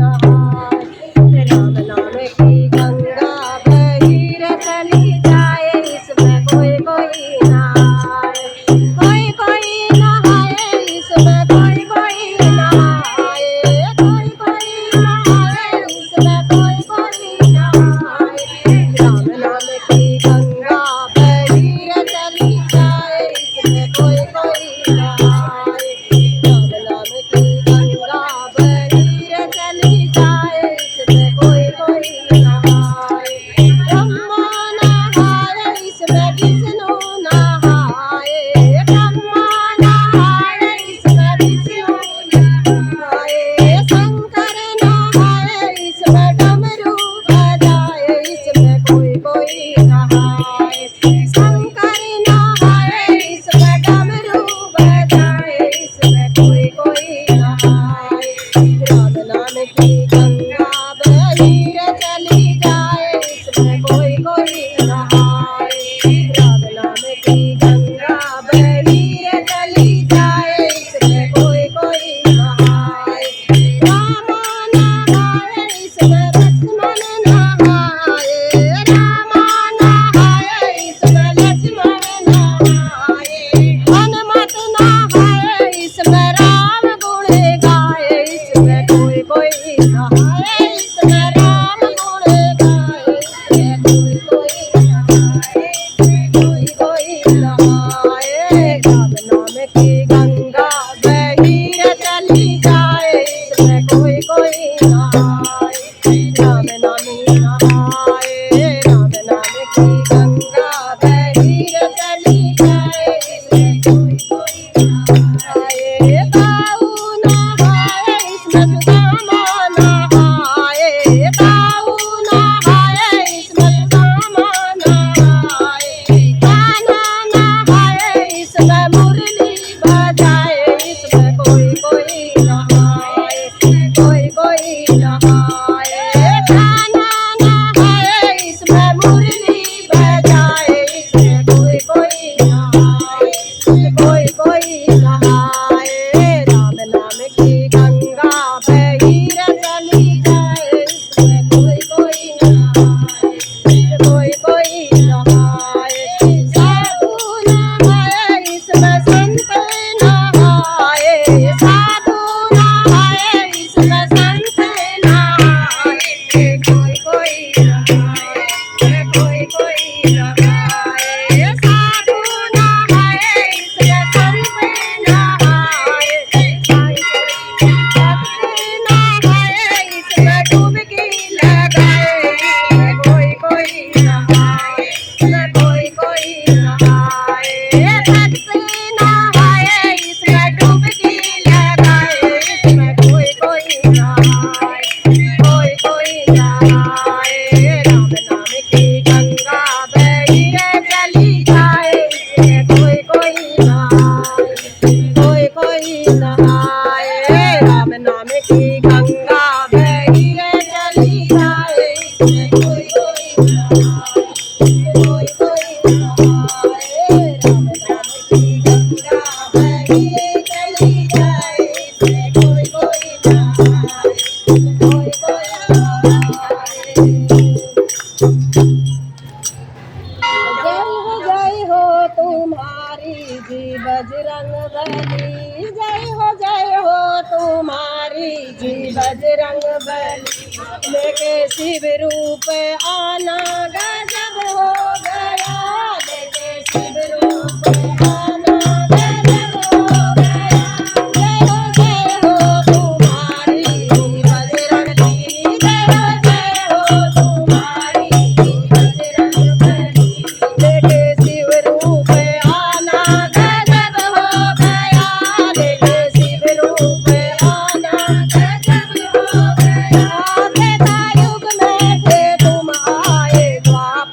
नहाए। राम नाम की गंगा बही रे चली जाए, इसमें कोई कोई नहाए। कोई नहाए, इसमें कोई नहाए। कोई नहाए, इसमें कोई नहाए। राम नाम की गंगा बही रे चली जाए, इसमें कोई नहाए। राम नाम की गंगा बही रे चली जाए, इसमें कोई नहाए। ब्रह्मा नहाए, इसमें विष्णु नहाए। ब्रह्मा नहाए, इसमें विष्णु नहाए। शंकर नहाए, इसमें डमरू बजाए, इसमें कोई नहाए। शंकर नहाए, इसमें डमरू बजाए, इसमें कोई नहाए। राम नाम की गंगा बही रे चली जाए, इसमें कोई नहाए। राम नाम की गंगा बही रे चली जाए, इसमें कोई नहाए। राम नहाए, इसमें लक्ष्मण नहाए। राम नहाए, इसमें लक्ष्मण नहाए। हनुमत नहाए, इसमें राम गुण गाए, इसमें कोई नहाए। इसमें राम गुण गाए, इसमें कोई नहाए। कोई नहाए। राम नाम की गंगा बही रे चली जाए, इसमें कोई नहाए। राम नाम नहाए। राम नाम की गंगा बही रे चली जाए, इसमें कोई नहाए। ताऊ नहाए, इसमें सुदामा नहाए। ताऊ नहाए, इसमें सुदामा नहाए। कान्हा नहाए, इसमें मुरली बजाए, इसमें कोई नहाए। कोई नहाए। कान्हा नहाए, इसमें मुरली बजाए, इसमें कोई नहाए। कोई नहाए। राम नाम की गंगा बही रे चली जाए, इसमें कोई नहाए। कोई नहाए। साधु नहाए, इसमें संत नहाए। साधु नहाए, इसमें संत नहाए। कोई नहाए। कोई नहाए। साधु नहाए, इसमें संत नहाए। भक्त नहाए, इसमें डुबकी लगाए, कोई नहाए। कोई नहाए। भक्त नहाए, इसमें डुबकी लगाए, इसमें कोई नहाए। कोई नहाए। राम नाम की गंगा बही रे चली जाए, इसमें कोई नहाए। कोई नहाए। राम नाम की गंगा बही रे चली जाए, इसमें कोई नहाए। कोई नहाए। राम नाम की गंगा बही रे चली जाए, इसमें कोई नहाए। जय हो तुम्हारी जी बजरंग बली। जय हो तुम्हारी जी बजरंग बली। लेके शिव रूप आना गजब हो गया। लेके शिव रूप आना गजब हो गया। जय हो तुम्हारी जी बजरंग बली। जय हो तुम्हारी जी बजरंग बली। लेके शिव रूप आना गजब हो गया। लेके शिव रूप आना गजब हो गया। त्रेता युग में थे तुम आए, द्वापर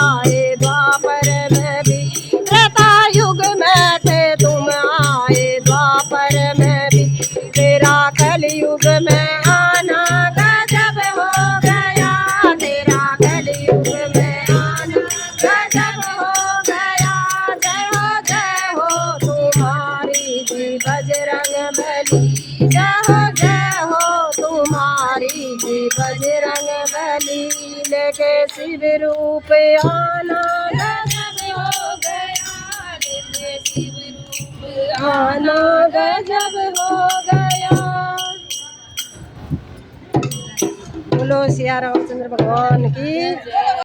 आए द्वापर में भी, त्रेता युग में थे तुम आए द्वापर में भी, तेरा कलयुग में आना गजब हो गया, तेरा कलयुग में आना गजब हो गया। जय हो तुम्हारी जी बजरंग बली, जय हो तुम्हारी जी बजरंग बली, लेके शिव रूप आना गजब हो गया, लेके शिव रूप आना गजब हो गया। बोलो सिया रामचंद्र भगवान की।